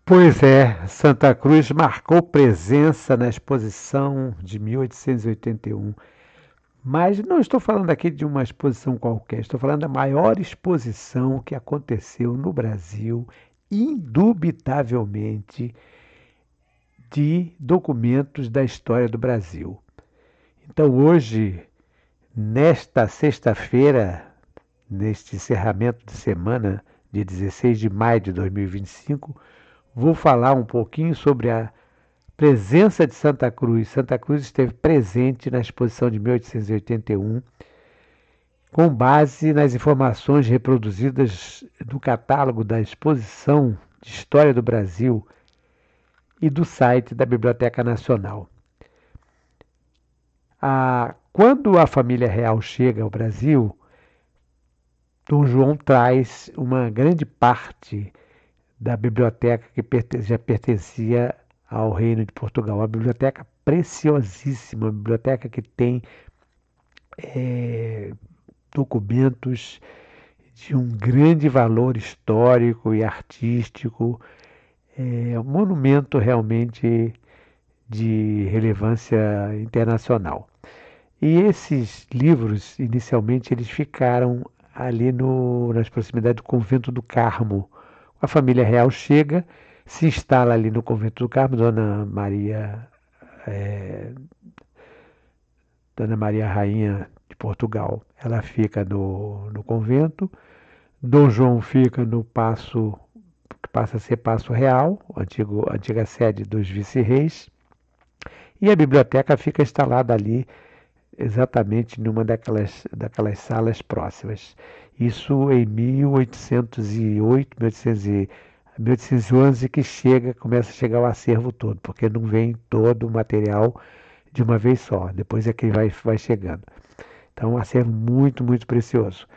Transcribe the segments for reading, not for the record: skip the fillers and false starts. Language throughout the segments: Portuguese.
Pois é, Santa Cruz marcou presença na exposição de 1881. Mas não estou falando aqui de uma exposição qualquer, estou falando da maior exposição que aconteceu no Brasil, indubitavelmente, de documentos da história do Brasil. Então, hoje, nesta sexta-feira, neste encerramento de semana, dia 16 de maio de 2025, vou falar um pouquinho sobre a presença de Santa Cruz. Santa Cruz esteve presente na exposição de 1881, com base nas informações reproduzidas no catálogo da Exposição de História do Brasil e do site da Biblioteca Nacional. Quando a família real chega ao Brasil, Dom João traz uma grande parte da biblioteca que já pertencia ao Reino de Portugal. Uma biblioteca preciosíssima, uma biblioteca que tem documentos de um grande valor histórico e artístico, um monumento realmente de relevância internacional. E esses livros, inicialmente, eles ficaram ali nas proximidades do Convento do Carmo. A família real chega, se instala ali no Convento do Carmo, Dona Maria Rainha de Portugal. Ela fica no convento, Dom João fica no Paço, que passa a ser Paço Real, antiga sede dos vice-reis, e a biblioteca fica instalada ali exatamente numa daquelas salas próximas. Isso em 1808, 1811 que começa a chegar o acervo todo, porque não vem todo o material de uma vez só, depois é que vai chegando. Então, um acervo muito, muito precioso.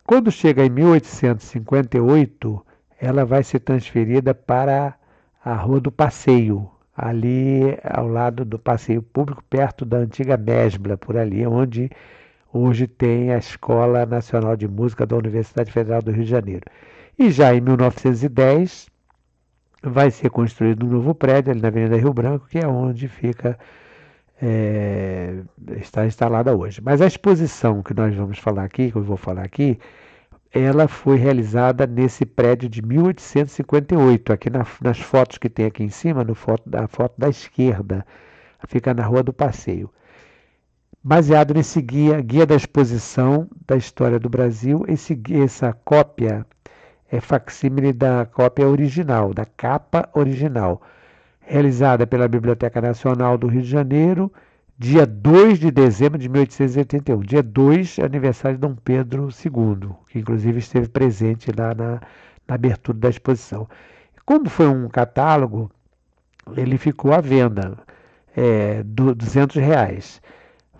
Quando chega em 1858, ela vai ser transferida para a Rua do Passeio, ali ao lado do Passeio Público, perto da antiga Mesbla, por ali, onde hoje tem a Escola Nacional de Música da Universidade Federal do Rio de Janeiro. E já em 1910 vai ser construído um novo prédio ali na Avenida Rio Branco, que é onde está instalada hoje. Mas a exposição que nós vamos falar aqui, que eu vou falar aqui, ela foi realizada nesse prédio de 1858, aqui nas fotos que tem aqui em cima, a foto da esquerda, fica na Rua do Passeio. Baseado nesse guia da exposição da história do Brasil, essa cópia é facsímile da cópia original, da capa original, realizada pela Biblioteca Nacional do Rio de Janeiro, dia 2 de dezembro de 1881. Dia 2, aniversário de Dom Pedro II, que inclusive esteve presente lá na abertura da exposição. Como foi um catálogo, ele ficou à venda, R$ 200.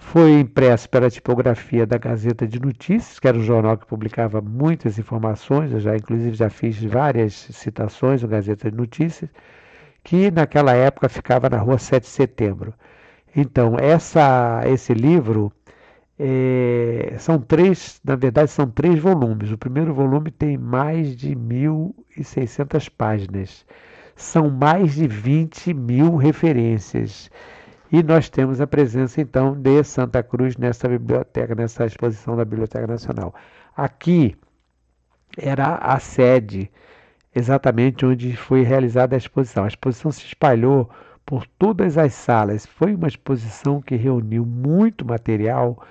Foi impresso pela tipografia da Gazeta de Notícias, que era um jornal que publicava muitas informações. Eu inclusive, já fiz várias citações no Gazeta de Notícias, que naquela época ficava na Rua 7 de Setembro. Então, esse livro são três, na verdade, são três volumes. O primeiro volume tem mais de 1.600 páginas. São mais de 20 mil referências. E nós temos a presença, então, de Santa Cruz nessa biblioteca, nessa exposição da Biblioteca Nacional. Aqui era a sede, exatamente onde foi realizada a exposição. A exposição se espalhou por todas as salas. Foi uma exposição que reuniu muito material,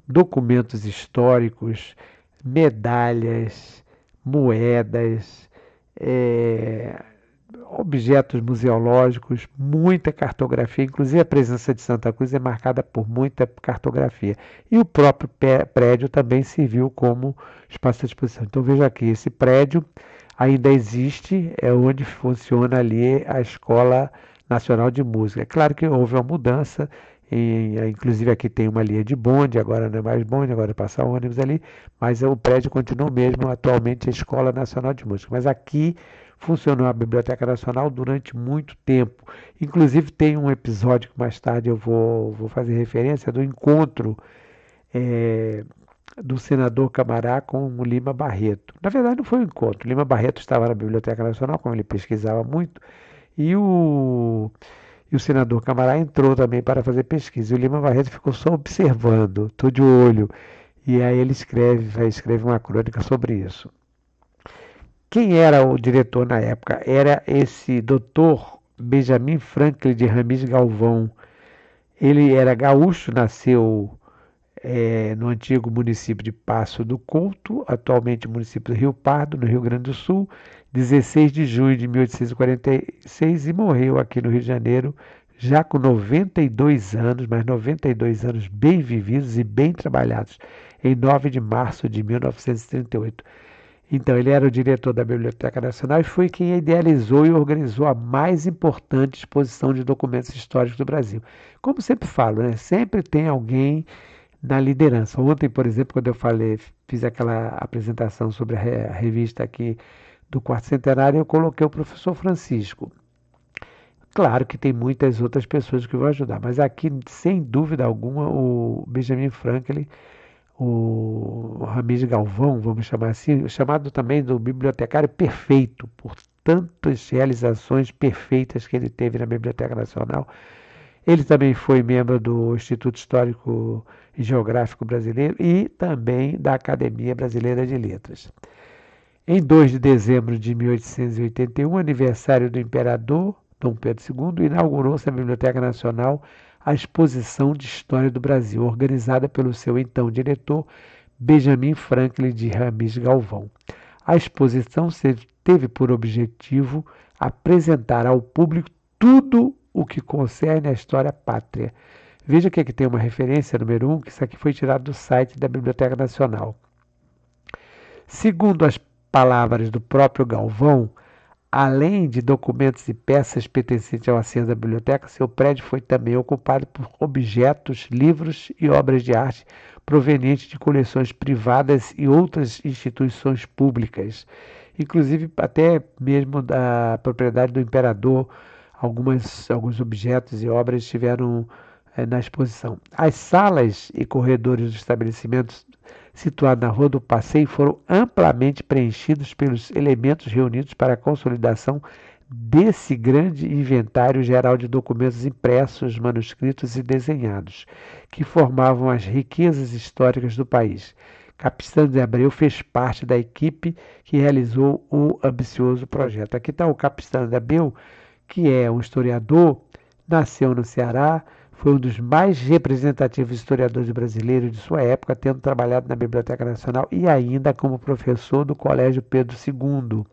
documentos históricos, medalhas, moedas, objetos museológicos, muita cartografia, inclusive a presença de Santa Cruz é marcada por muita cartografia. E o próprio prédio também serviu como espaço de exposição. Então veja aqui, esse prédio ainda existe, é onde funciona ali a Escola Nacional de Música. É claro que houve uma mudança, inclusive aqui tem uma linha de bonde, agora não é mais bonde, agora passa ônibus ali, mas o prédio continua o mesmo, atualmente a Escola Nacional de Música. Mas aqui funcionou a Biblioteca Nacional durante muito tempo. Inclusive tem um episódio que mais tarde eu vou fazer referência do encontro do senador Camará com o Lima Barreto. Na verdade, não foi um encontro. O Lima Barreto estava na Biblioteca Nacional, como ele pesquisava muito, e o senador Camará entrou também para fazer pesquisa. E o Lima Barreto ficou só observando, tô de olho. E aí ele escreve uma crônica sobre isso. Quem era o diretor na época? Era esse doutor Benjamin Franklin de Ramis Galvão. Ele era gaúcho, nasceu no antigo município de Passo do Couto, atualmente município do Rio Pardo, no Rio Grande do Sul, 16 de junho de 1846 e morreu aqui no Rio de Janeiro, já com 92 anos, mas 92 anos bem vividos e bem trabalhados, em 9 de março de 1938. Então, ele era o diretor da Biblioteca Nacional e foi quem idealizou e organizou a mais importante exposição de documentos históricos do Brasil. Como sempre falo, né? Sempre tem alguém na liderança. Ontem, por exemplo, quando eu fiz aquela apresentação sobre a revista aqui do Quarto Centenário, eu coloquei o professor Francisco. Claro que tem muitas outras pessoas que vão ajudar, mas aqui, sem dúvida alguma, o Benjamin Franklin, o Ramires Galvão, vamos chamar assim, chamado também do bibliotecário perfeito, por tantas realizações perfeitas que ele teve na Biblioteca Nacional. Ele também foi membro do Instituto Histórico e Geográfico Brasileiro e também da Academia Brasileira de Letras. Em 2 de dezembro de 1881, aniversário do imperador Dom Pedro II, inaugurou-se na Biblioteca Nacional a Exposição de História do Brasil, organizada pelo seu então diretor, Benjamin Franklin de Ramis Galvão. A exposição teve por objetivo apresentar ao público tudo o que concerne à história pátria. Veja que aqui tem uma referência, número 1, que isso aqui foi tirado do site da Biblioteca Nacional. Segundo as palavras do próprio Galvão, além de documentos e peças pertencentes ao acervo da biblioteca, seu prédio foi também ocupado por objetos, livros e obras de arte provenientes de coleções privadas e outras instituições públicas, inclusive até mesmo da propriedade do imperador. Alguns objetos e obras estiveram na exposição. As salas e corredores dos estabelecimentos situados na Rua do Passeio foram amplamente preenchidos pelos elementos reunidos para a consolidação desse grande inventário geral de documentos impressos, manuscritos e desenhados, que formavam as riquezas históricas do país. Capistrano de Abreu fez parte da equipe que realizou o ambicioso projeto. Aqui está o Capistrano de Abreu, que é um historiador, nasceu no Ceará, foi um dos mais representativos historiadores brasileiros de sua época, tendo trabalhado na Biblioteca Nacional e ainda como professor do Colégio Pedro II.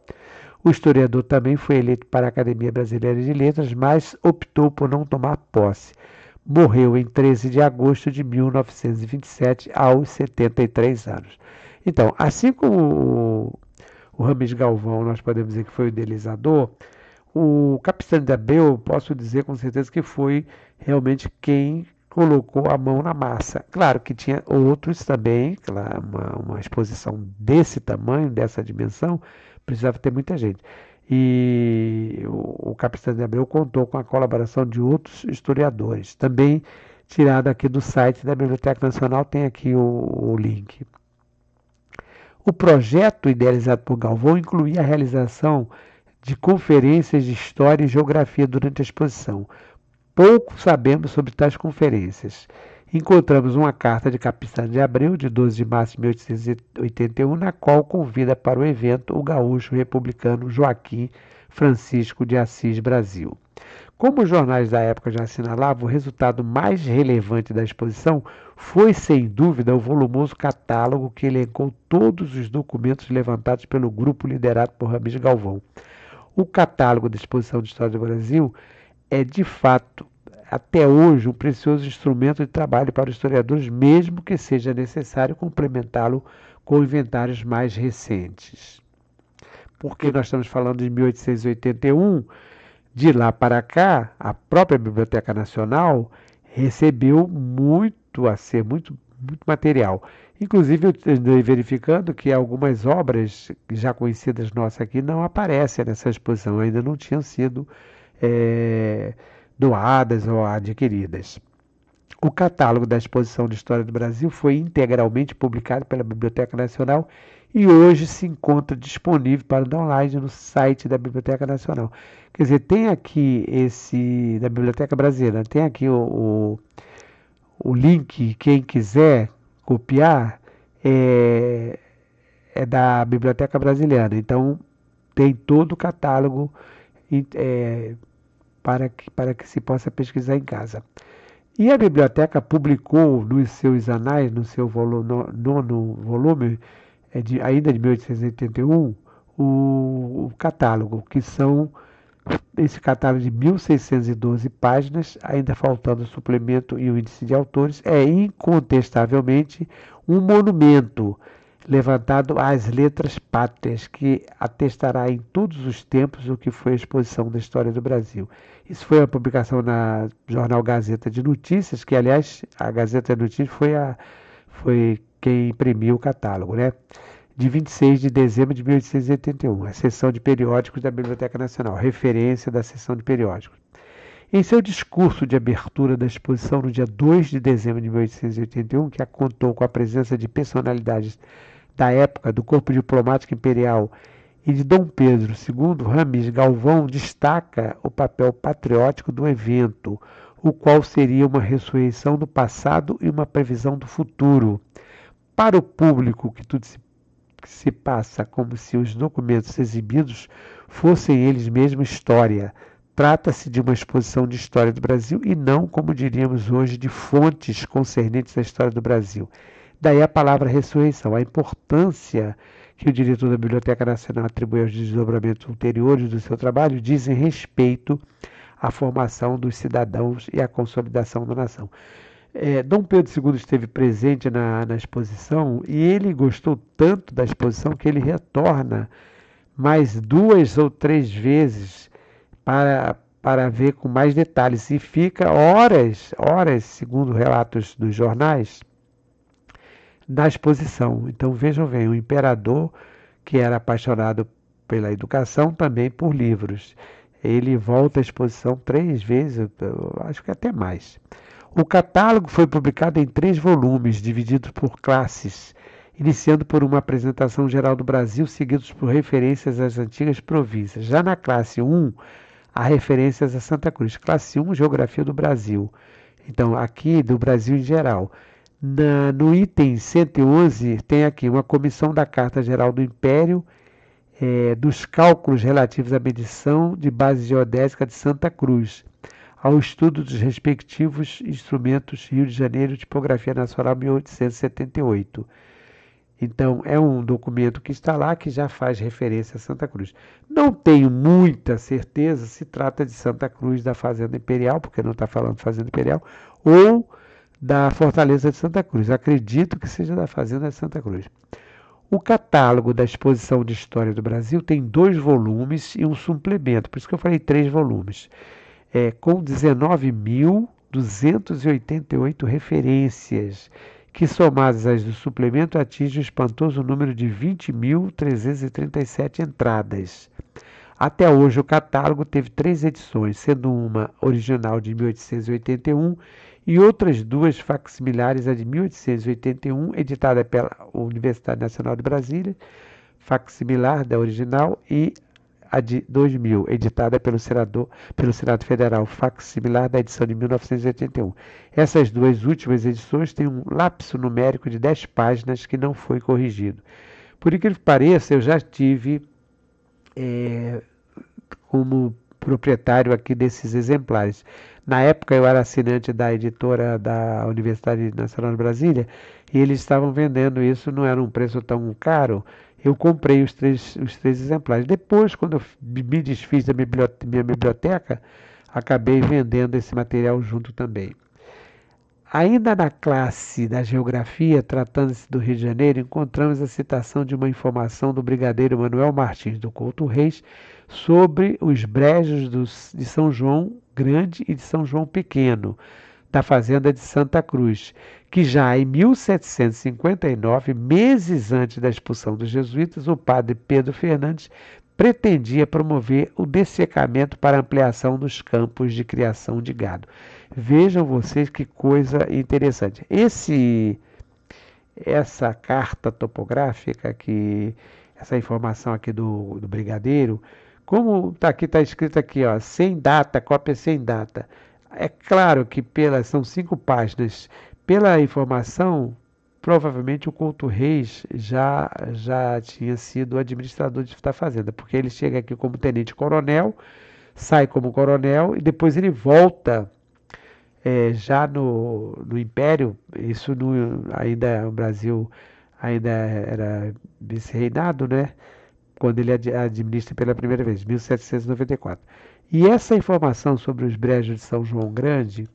O historiador também foi eleito para a Academia Brasileira de Letras, mas optou por não tomar posse. Morreu em 13 de agosto de 1927, aos 73 anos. Então, assim como o Ramis Galvão, nós podemos dizer que foi o idealizador, o Capistrano de Abreu, posso dizer com certeza que foi realmente quem colocou a mão na massa. Claro que tinha outros também, claro, uma exposição desse tamanho, dessa dimensão, precisava ter muita gente. E o Capistrano de Abreu contou com a colaboração de outros historiadores. Também tirado aqui do site da Biblioteca Nacional, tem aqui o link. O projeto idealizado por Galvão incluía a realização de conferências de História e Geografia durante a exposição. Pouco sabemos sobre tais conferências. Encontramos uma carta de Capistrano de Abreu, de 12 de março de 1881, na qual convida para o evento o gaúcho republicano Joaquim Francisco de Assis Brasil. Como os jornais da época já assinalavam, o resultado mais relevante da exposição foi, sem dúvida, o volumoso catálogo que elencou todos os documentos levantados pelo grupo liderado por Ramis Galvão. O catálogo da Exposição de História do Brasil é, de fato, até hoje, um precioso instrumento de trabalho para os historiadores, mesmo que seja necessário complementá-lo com inventários mais recentes. Porque nós estamos falando de 1881, de lá para cá, a própria Biblioteca Nacional recebeu muito material. Inclusive, eu andei verificando que algumas obras já conhecidas nossas aqui não aparecem nessa exposição, ainda não tinham sido doadas ou adquiridas. O catálogo da Exposição de História do Brasil foi integralmente publicado pela Biblioteca Nacional e hoje se encontra disponível para download no site da Biblioteca Nacional. Quer dizer, tem aqui esse da Biblioteca Brasileira, tem aqui o link, quem quiser copiar, é, é da Biblioteca Brasileira. Então, tem todo o catálogo para que se possa pesquisar em casa. E a biblioteca publicou nos seus anais, no seu nono volume, ainda de 1881, o catálogo, que são esse catálogo de 1.612 páginas, ainda faltando o suplemento e o índice de autores, é incontestavelmente um monumento levantado às letras pátrias, que atestará em todos os tempos o que foi a exposição da história do Brasil. Isso foi a publicação na jornal Gazeta de Notícias, que, aliás, a Gazeta de Notícias foi quem imprimiu o catálogo, né? De 26 de dezembro de 1881, a seção de periódicos da Biblioteca Nacional, referência da seção de periódicos. Em seu discurso de abertura da exposição no dia 2 de dezembro de 1881, que contou com a presença de personalidades da época do Corpo Diplomático Imperial e de Dom Pedro II, Rames Galvão destaca o papel patriótico do evento, o qual seria uma ressurreição do passado e uma previsão do futuro. Para o público, que tudo se passa como se os documentos exibidos fossem eles mesmos história. Trata-se de uma exposição de história do Brasil e não, como diríamos hoje, de fontes concernentes à história do Brasil. Daí a palavra ressurreição. A importância que o diretor da Biblioteca Nacional atribui aos desdobramentos ulteriores do seu trabalho dizem respeito à formação dos cidadãos e à consolidação da nação. Dom Pedro II esteve presente na exposição e ele gostou tanto da exposição que ele retorna mais 2 ou 3 vezes para ver com mais detalhes e fica horas, segundo relatos dos jornais, na exposição. Então vejam bem, o imperador, que era apaixonado pela educação, também por livros. Ele volta à exposição 3 vezes, acho que até mais. O catálogo foi publicado em 3 volumes, divididos por classes, iniciando por uma apresentação geral do Brasil, seguidos por referências às antigas províncias. Já na classe 1, há referências a Santa Cruz. Classe 1, Geografia do Brasil. Então, aqui do Brasil em geral. No item 111, tem aqui uma comissão da Carta Geral do Império, dos cálculos relativos à medição de base geodésica de Santa Cruz, ao estudo dos respectivos instrumentos Rio de Janeiro, Tipografia Nacional 1878. Então, é um documento que está lá, que já faz referência a Santa Cruz. Não tenho muita certeza se trata de Santa Cruz da Fazenda Imperial, porque não está falando de Fazenda Imperial, ou da Fortaleza de Santa Cruz. Acredito que seja da Fazenda de Santa Cruz. O catálogo da Exposição de História do Brasil tem 2 volumes e um suplemento, por isso que eu falei 3 volumes, com 19.288 referências, que somadas às do suplemento atingem o espantoso número de 20.337 entradas. Até hoje o catálogo teve 3 edições, sendo uma original de 1881 e outras 2 facsimilares, a de 1881, editada pela Universidade Nacional de Brasília, facsimilar da original, e a de 2000, editada pelo Senado Federal, facsimilar da edição de 1981. Essas 2 últimas edições têm um lapso numérico de 10 páginas que não foi corrigido. Por incrível que pareça, eu já tive como proprietário aqui desses exemplares. Na época eu era assinante da editora da Universidade Nacional de Brasília e eles estavam vendendo isso, não era um preço tão caro. Eu comprei os três exemplares. Depois, quando eu me desfiz da minha biblioteca, acabei vendendo esse material junto também. Ainda na classe da geografia, tratando-se do Rio de Janeiro, encontramos a citação de uma informação do brigadeiro Manuel Martins do Couto Reis sobre os brejos de São João Grande e de São João Pequeno, da fazenda de Santa Cruz, que já em 1759, meses antes da expulsão dos jesuítas, o padre Pedro Fernandes pretendia promover o dessecamento para ampliação dos campos de criação de gado. Vejam vocês que coisa interessante. Essa carta topográfica, essa informação aqui do Brigadeiro, como está escrito aqui, ó, sem data, cópia sem data. É claro que são 5 páginas. Pela informação, provavelmente o Couto Reis já tinha sido administrador da fazenda, porque ele chega aqui como tenente-coronel, sai como coronel e depois ele volta já no Império. Isso ainda o Brasil ainda era vice-reinado, né? Quando ele administra pela primeira vez, 1794. E essa informação sobre os brejos de São João Grande,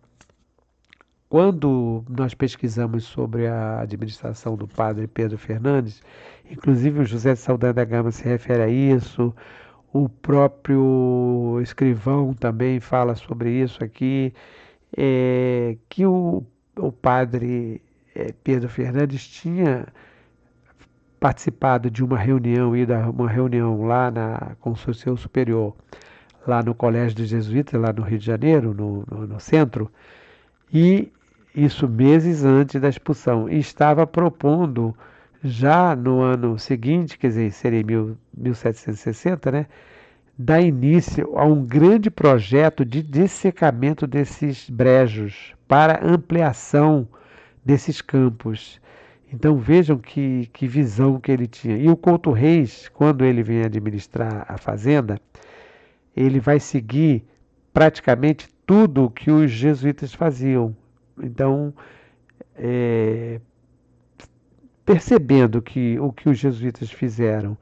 quando nós pesquisamos sobre a administração do padre Pedro Fernandes, inclusive o José de Saldanha da Gama se refere a isso, o próprio escrivão também fala sobre isso aqui, que o padre Pedro Fernandes tinha participado de uma reunião, ido a uma reunião lá com o seu superior, lá no Colégio dos Jesuítas, lá no Rio de Janeiro, no centro, e isso meses antes da expulsão, e estava propondo já no ano seguinte, quer dizer, seria 1760, né, dar início a um grande projeto de dessecamento desses brejos para ampliação desses campos. Então vejam que visão que ele tinha. E o Couto Reis, quando ele vem administrar a fazenda, ele vai seguir praticamente tudo o que os jesuítas faziam. Então, percebendo que o que os jesuítas fizeram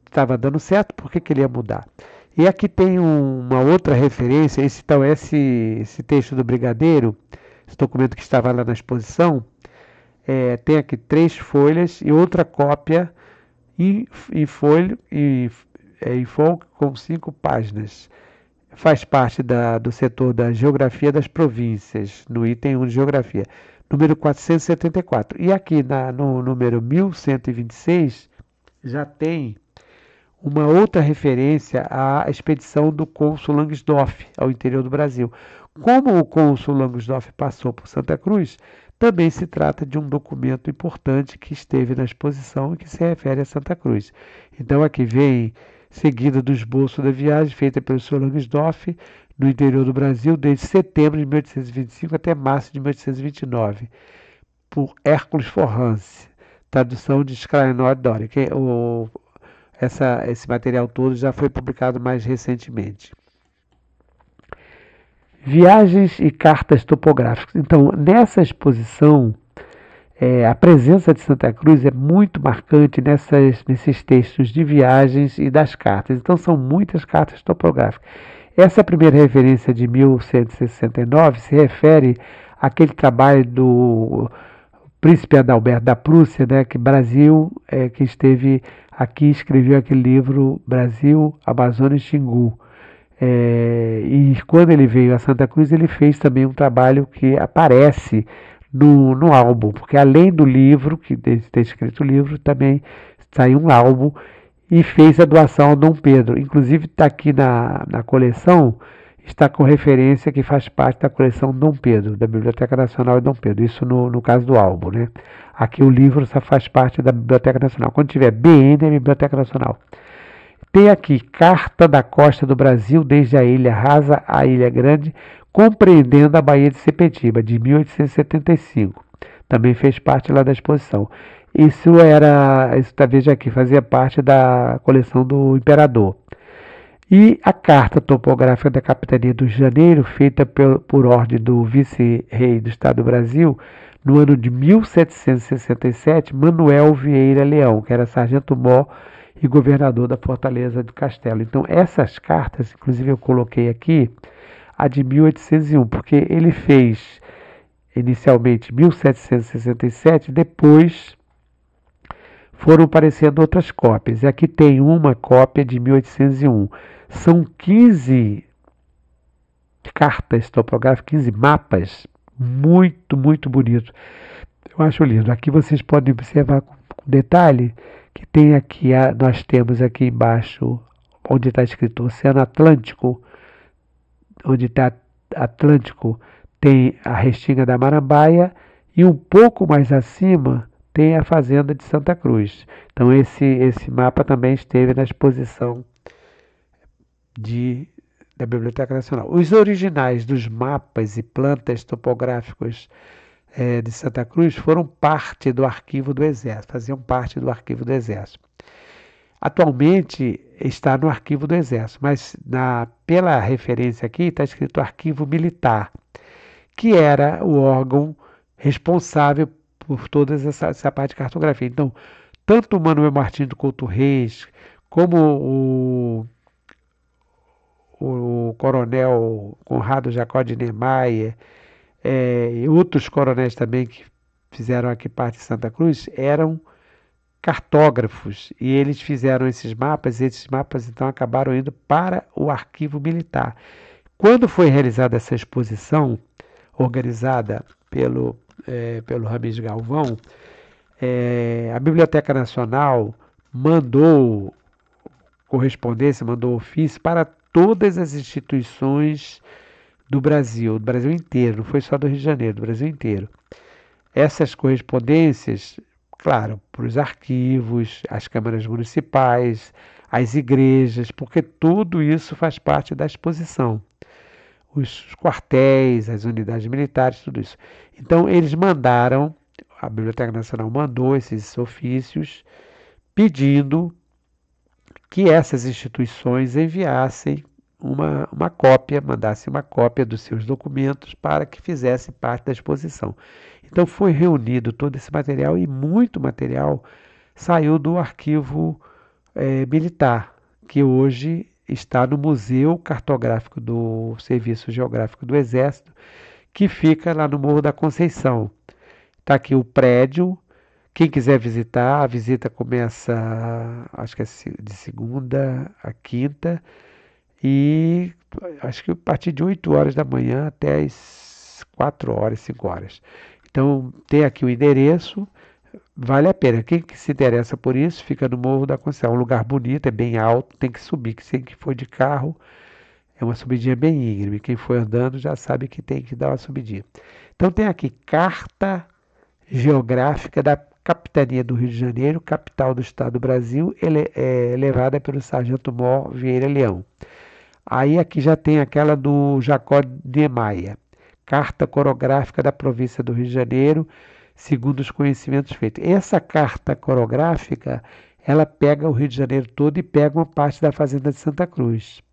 estava dando certo, por que ele ia mudar? E aqui tem uma outra referência, esse texto do Brigadeiro, esse documento que estava lá na exposição, tem aqui 3 folhas e outra cópia em folha com 5 páginas. Faz parte do setor da Geografia das Províncias, no item 1 de Geografia, número 474. E aqui no número 1126 já tem uma outra referência à expedição do cônsul Langsdorff ao interior do Brasil. Como o cônsul Langsdorff passou por Santa Cruz, também se trata de um documento importante que esteve na exposição e que se refere a Santa Cruz. Então aqui vem seguida do esboço da viagem feita pelo Sr. Langsdorff no interior do Brasil desde setembro de 1825 até março de 1829, por Hércules Forrance, tradução de Schleiernoth Doria. Esse material todo já foi publicado mais recentemente. Viagens e cartas topográficas. Então, nessa exposição, a presença de Santa Cruz é muito marcante nesses textos de viagens e das cartas. Então, são muitas cartas topográficas. Essa primeira referência de 1169 se refere àquele trabalho do príncipe Adalberto da Prússia, né, que esteve aqui, escreveu aquele livro Brasil, Amazônia e Xingu. E quando ele veio a Santa Cruz, ele fez também um trabalho que aparece no álbum, porque além do livro, que ter escrito o livro, também saiu um álbum e fez a doação ao Dom Pedro. Inclusive está aqui na coleção, está com referência que faz parte da coleção Dom Pedro, da Biblioteca Nacional de Dom Pedro, isso no caso do álbum, né? Aqui o livro só faz parte da Biblioteca Nacional. Quando tiver BN, é Biblioteca Nacional. Tem aqui Carta da Costa do Brasil, desde a Ilha Rasa à Ilha Grande, compreendendo a Baía de Sepetiba, de 1875. Também fez parte lá da exposição. Isso veja aqui, fazia parte da coleção do Imperador. E a Carta Topográfica da Capitania do Rio de Janeiro, feita por ordem do vice-rei do Estado do Brasil, no ano de 1767, Manuel Vieira Leão, que era sargento-mor e governador da Fortaleza do Castelo. Então, essas cartas, inclusive eu coloquei aqui, a de 1801, porque ele fez inicialmente 1767, depois foram aparecendo outras cópias. E aqui tem uma cópia de 1801. São 15 cartas topográficas, 15 mapas, muito, muito bonitos. Eu acho lindo. Aqui vocês podem observar com detalhe que tem aqui, nós temos aqui embaixo, onde está escrito Oceano Atlântico, onde está Atlântico, tem a Restinga da Marambaia e um pouco mais acima tem a Fazenda de Santa Cruz. Então esse mapa também esteve na exposição da Biblioteca Nacional. Os originais dos mapas e plantas topográficos de Santa Cruz foram parte do arquivo do Exército, faziam parte do arquivo do Exército. Atualmente está no arquivo do Exército, mas pela referência aqui está escrito arquivo militar, que era o órgão responsável por toda essa parte de cartografia. Então, tanto o Manuel Martins do Couto Reis, como o coronel Conrado Jacó de Niemeyer, e outros coronéis também que fizeram aqui parte de Santa Cruz, eram cartógrafos, e eles fizeram esses mapas então acabaram indo para o arquivo militar. Quando foi realizada essa exposição, organizada pelo Ramis Galvão, a Biblioteca Nacional mandou correspondência, mandou ofício para todas as instituições do Brasil inteiro, não foi só do Rio de Janeiro, do Brasil inteiro. Essas correspondências, claro, para os arquivos, as câmaras municipais, as igrejas, porque tudo isso faz parte da exposição. Os quartéis, as unidades militares, tudo isso. Então, a Biblioteca Nacional mandou esses ofícios pedindo que essas instituições enviassem mandassem uma cópia dos seus documentos para que fizesse parte da exposição. Então foi reunido todo esse material e muito material saiu do arquivo militar, que hoje está no Museu Cartográfico do Serviço Geográfico do Exército, que fica lá no Morro da Conceição. Está aqui o prédio. Quem quiser visitar, a visita começa, acho que é de segunda a quinta, e acho que a partir de 8 horas da manhã até as 4 horas, 5 horas. Então, tem aqui o endereço, vale a pena. Quem que se interessa por isso, fica no Morro da Conceição. É um lugar bonito, é bem alto, tem que subir. Quem for de carro, é uma subidinha bem íngreme. Quem for andando já sabe que tem que dar uma subidinha. Então, tem aqui Carta Geográfica da Capitania do Rio de Janeiro, capital do Estado do Brasil, levada pelo Sargento-Mor Vieira Leão. Aí aqui já tem aquela do Jacó de Maia, Carta Corográfica da Província do Rio de Janeiro, segundo os conhecimentos feitos. Essa carta corográfica, ela pega o Rio de Janeiro todo e pega uma parte da Fazenda de Santa Cruz.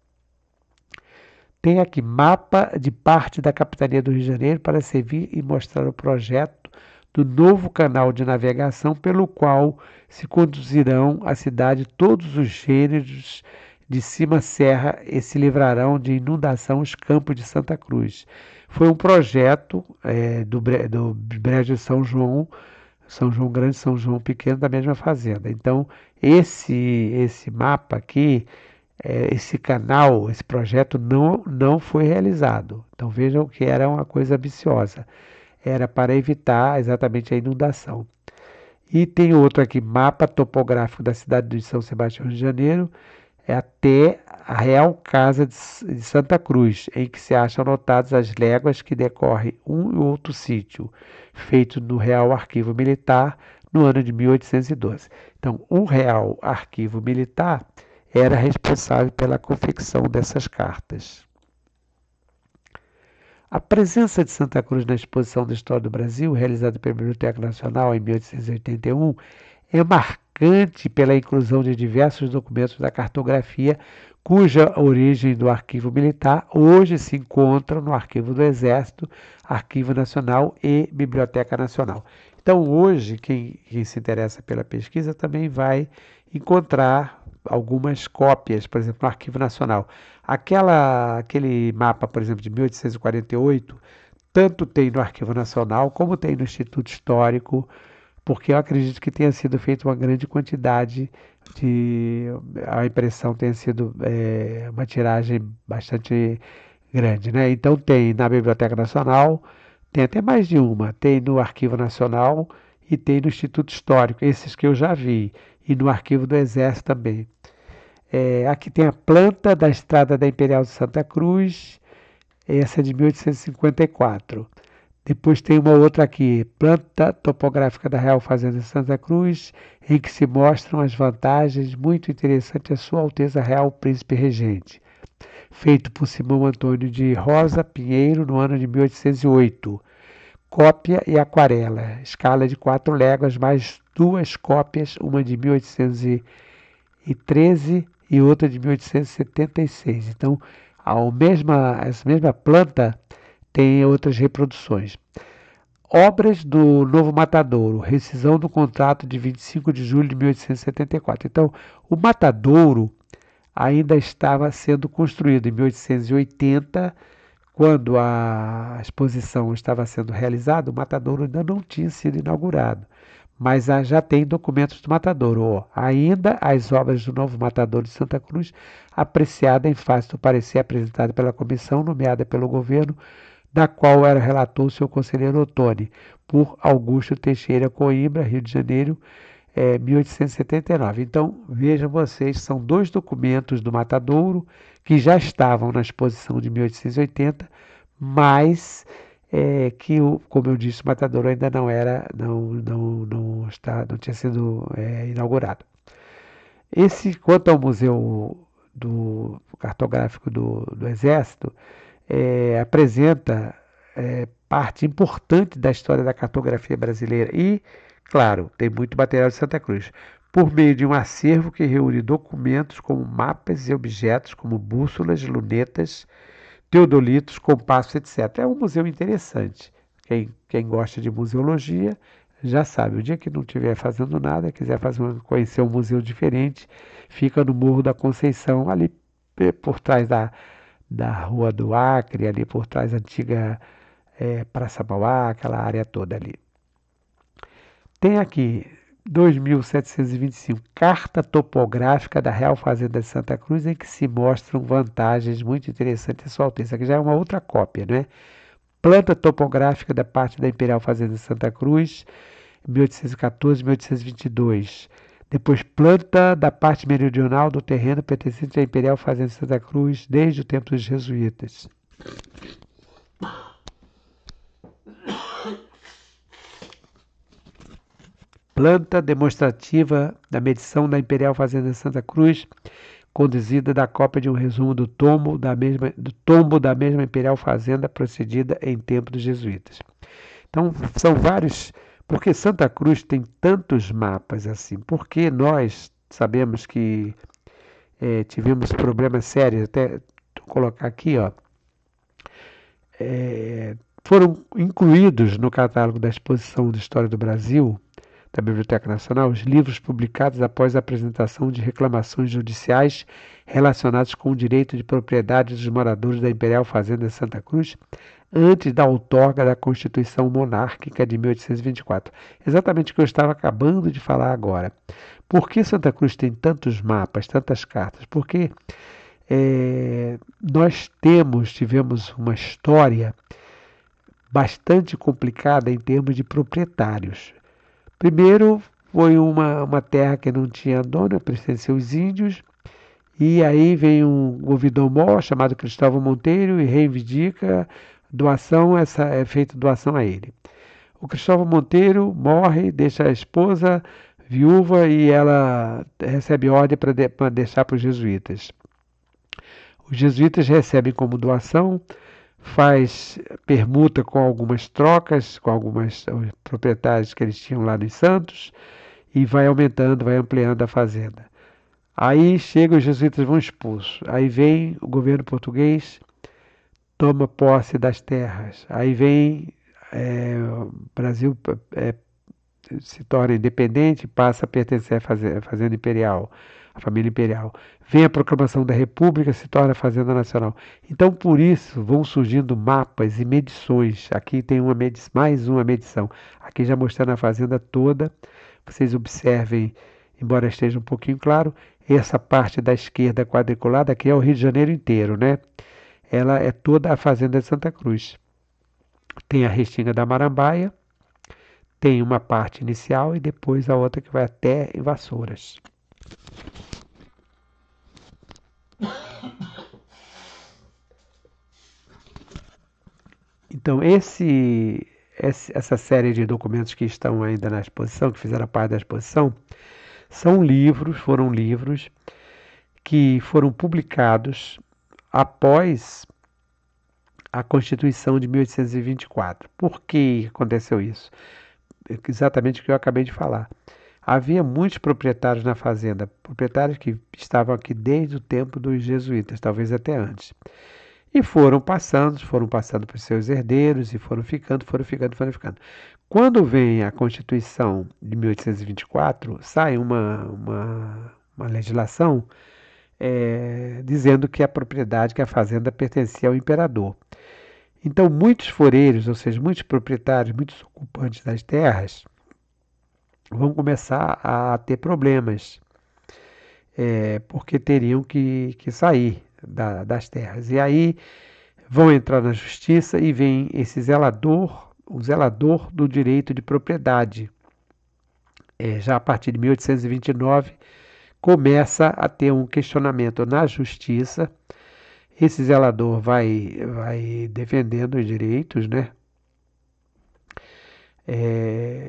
Tem aqui mapa de parte da Capitania do Rio de Janeiro para servir e mostrar o projeto do novo canal de navegação pelo qual se conduzirão à cidade todos os gêneros de cima serra e se livrarão de inundação os campos de Santa Cruz. Foi um projeto do Brejo São João Grande, São João Pequeno, da mesma fazenda. Então, esse mapa aqui, esse canal, esse projeto não foi realizado. Então, vejam que era uma coisa ambiciosa. Era para evitar exatamente a inundação. E tem outro aqui, mapa topográfico da cidade de São Sebastião, Rio de Janeiro, até a Real Casa de Santa Cruz, em que se acham anotadas as léguas que decorrem um e outro sítio, feito no Real Arquivo Militar no ano de 1812. Então, o Real Arquivo Militar era responsável pela confecção dessas cartas. A presença de Santa Cruz na Exposição da História do Brasil, realizada pela Biblioteca Nacional em 1881, é marcante pela inclusão de diversos documentos da cartografia, cuja origem do Arquivo Militar hoje se encontra no Arquivo do Exército, Arquivo Nacional e Biblioteca Nacional. Então, hoje, quem se interessa pela pesquisa também vai encontrar algumas cópias, por exemplo, no Arquivo Nacional. Aquele mapa, por exemplo, de 1848, tanto tem no Arquivo Nacional como tem no Instituto Histórico, porque eu acredito que tenha sido feita uma grande quantidade a impressão tenha sido uma tiragem bastante grande, né? Então tem na Biblioteca Nacional, tem até mais de uma, tem no Arquivo Nacional e tem no Instituto Histórico, esses que eu já vi, e no Arquivo do Exército também. Aqui tem a planta da Estrada da Imperial de Santa Cruz, Essa é de 1854. Depois tem uma outra aqui, planta topográfica da Real Fazenda de Santa Cruz, em que se mostram as vantagens muito interessantes a Sua Alteza Real Príncipe Regente, feito por Simão Antônio de Rosa Pinheiro no ano de 1808. Cópia e aquarela, escala de 4 léguas, mais duas cópias, uma de 1813 e outra de 1876. Então, essa mesma planta tem outras reproduções. Obras do Novo Matadouro, rescisão do contrato de 25 de julho de 1874. Então, o Matadouro ainda estava sendo construído em 1880, quando a exposição estava sendo realizada, o Matadouro ainda não tinha sido inaugurado. Mas já tem documentos do Matadouro. Ainda as obras do novo Matadouro de Santa Cruz, apreciada em face do parecer apresentado pela comissão, nomeada pelo governo, da qual era relator o seu conselheiro Ottoni, por Augusto Teixeira Coimbra, Rio de Janeiro, 1879. Então, vejam vocês, são dois documentos do Matadouro que já estavam na exposição de 1880, mas que, como eu disse, o Matadouro ainda não tinha sido inaugurado. Quanto ao Museu Cartográfico do Exército, apresenta parte importante da história da cartografia brasileira e, claro, tem muito material de Santa Cruz, por meio de um acervo que reúne documentos como mapas e objetos como bússolas, lunetas, teodolitos, compassos, etc. É um museu interessante. Quem gosta de museologia já sabe. O dia que não estiver fazendo nada, quiser conhecer um museu diferente, fica no Morro da Conceição, ali por trás da Rua do Acre, ali por trás da antiga Praça Mauá, aquela área toda ali. Tem aqui 2.725, carta topográfica da Real Fazenda de Santa Cruz, em que se mostram vantagens muito interessantes em Sua Alteza. Aqui já é uma outra cópia, né? Planta topográfica da parte da Imperial Fazenda de Santa Cruz, 1814, 1822. Depois, planta da parte meridional do terreno pertencente à Imperial Fazenda de Santa Cruz, desde o tempo dos jesuítas. Planta demonstrativa da medição da Imperial Fazenda de Santa Cruz, conduzida da cópia de um resumo do tombo da mesma Imperial Fazenda, procedida em tempo dos jesuítas. Então, são vários. Por que Santa Cruz tem tantos mapas assim? Porque nós sabemos que tivemos problemas sérios, até vou colocar aqui, ó, foram incluídos no catálogo da Exposição de História do Brasil, da Biblioteca Nacional, os livros publicados após a apresentação de reclamações judiciais relacionadas com o direito de propriedade dos moradores da Imperial Fazenda de Santa Cruz, antes da outorga da Constituição Monárquica de 1824. Exatamente o que eu estava acabando de falar agora. Por que Santa Cruz tem tantos mapas, tantas cartas? Porque nós tivemos uma história bastante complicada em termos de proprietários. Primeiro, foi uma terra que não tinha dono, pertencia aos índios, e aí vem um ouvidor-mor chamado Cristóvão Monteiro e reivindica doação, é feita doação a ele. O Cristóvão Monteiro morre, deixa a esposa viúva e ela recebe ordem para deixar para os jesuítas. Os jesuítas recebem como doação, faz permuta com algumas trocas, com algumas propriedades que eles tinham lá nos Santos, e vai aumentando, vai ampliando a fazenda. Aí chega, os jesuítas vão expulsos. Aí vem o governo português, toma posse das terras. Aí vem o Brasil se torna independente, passa a pertencer à fazenda imperial, à família imperial. Vem a proclamação da República, se torna Fazenda Nacional. Então, por isso, vão surgindo mapas e medições. Aqui tem mais uma medição. Aqui já mostrando a fazenda toda. Vocês observem, embora esteja um pouquinho claro, essa parte da esquerda quadriculada aqui é o Rio de Janeiro inteiro, né? Ela é toda a fazenda de Santa Cruz. Tem a Restinga da Marambaia, tem uma parte inicial e depois a outra que vai até em Vassouras. Então, essa série de documentos que estão ainda na exposição, que fizeram parte da exposição, foram livros que foram publicados após a Constituição de 1824. Por que aconteceu isso? Exatamente o que eu acabei de falar. Havia muitos proprietários na fazenda, proprietários que estavam aqui desde o tempo dos jesuítas, talvez até antes. E foram passando para os seus herdeiros e foram ficando. Quando vem a Constituição de 1824, sai uma legislação dizendo que a propriedade, que a fazenda pertencia ao imperador. Então, muitos foreiros, ou seja, muitos proprietários, muitos ocupantes das terras, vão começar a ter problemas, porque teriam que sair das terras. E aí vão entrar na justiça e vem esse o zelador do direito de propriedade. Já a partir de 1829, começa a ter um questionamento na justiça. Esse zelador vai defendendo os direitos, né?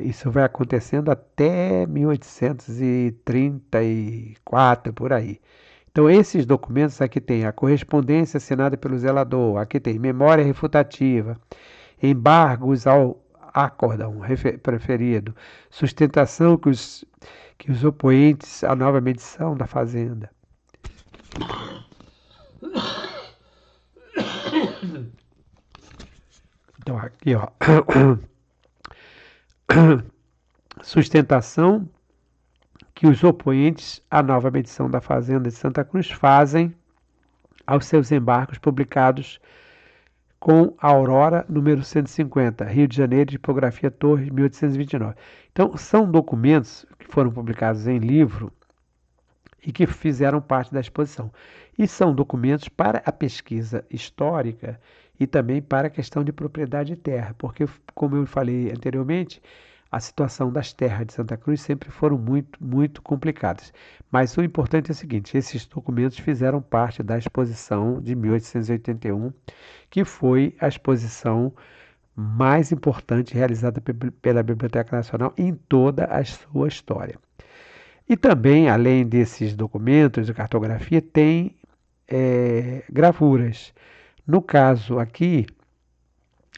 Isso vai acontecendo até 1834, por aí. Então, esses documentos aqui tem a correspondência assinada pelo zelador, aqui tem memória refutativa, embargos ao acórdão preferido, sustentação que os oponentes à nova medição da fazenda. Então, aqui, ó, sustentação que os oponentes à nova medição da fazenda de Santa Cruz fazem aos seus embargos publicados com a Aurora, número 150, Rio de Janeiro, tipografia Torres, 1829. Então, são documentos que foram publicados em livro e que fizeram parte da exposição. E são documentos para a pesquisa histórica e também para a questão de propriedade de terra, porque, como eu falei anteriormente, a situação das terras de Santa Cruz sempre foram muito, muito complicadas. Mas o importante é o seguinte, esses documentos fizeram parte da exposição de 1881, que foi a exposição mais importante realizada pela Biblioteca Nacional em toda a sua história. E também, além desses documentos de cartografia, tem gravuras. No caso aqui,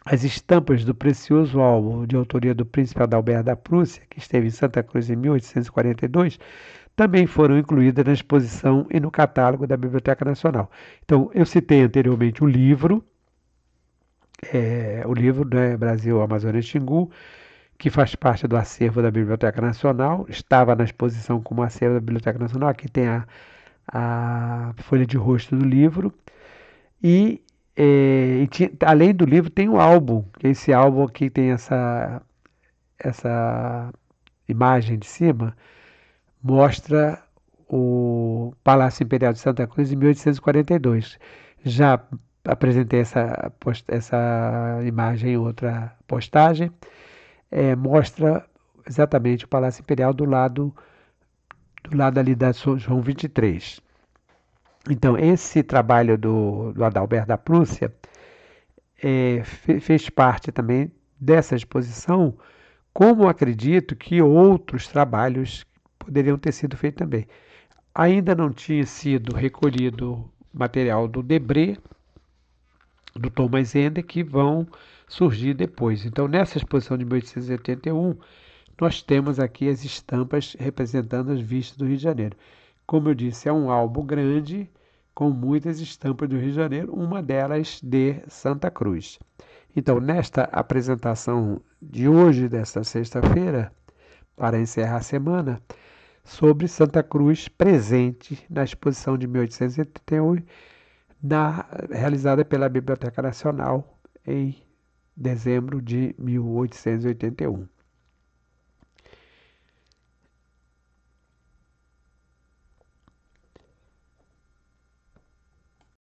as estampas do precioso álbum de autoria do príncipe Adalberto da Prússia, que esteve em Santa Cruz em 1842, também foram incluídas na exposição e no catálogo da Biblioteca Nacional. Então, eu citei anteriormente o livro, né, Brasil, Amazônia e Xingu, que faz parte do acervo da Biblioteca Nacional, estava na exposição como acervo da Biblioteca Nacional, aqui tem a folha de rosto do livro, e além do livro tem um álbum, que esse álbum aqui tem essa imagem de cima, mostra o Palácio Imperial de Santa Cruz em 1842. Já apresentei essa imagem em outra postagem, mostra exatamente o Palácio Imperial do lado ali da João 23. Então, esse trabalho do Adalberto da Prússia fez parte também dessa exposição, como acredito que outros trabalhos poderiam ter sido feitos também. Ainda não tinha sido recolhido material do Debré, do Thomas Ender, que vão surgir depois. Então, nessa exposição de 1881, nós temos aqui as estampas representando as vistas do Rio de Janeiro. Como eu disse, é um álbum grande com muitas estampas do Rio de Janeiro, uma delas de Santa Cruz. Então, nesta apresentação de hoje, desta sexta-feira, para encerrar a semana, sobre Santa Cruz presente na exposição de 1881, realizada pela Biblioteca Nacional em dezembro de 1881.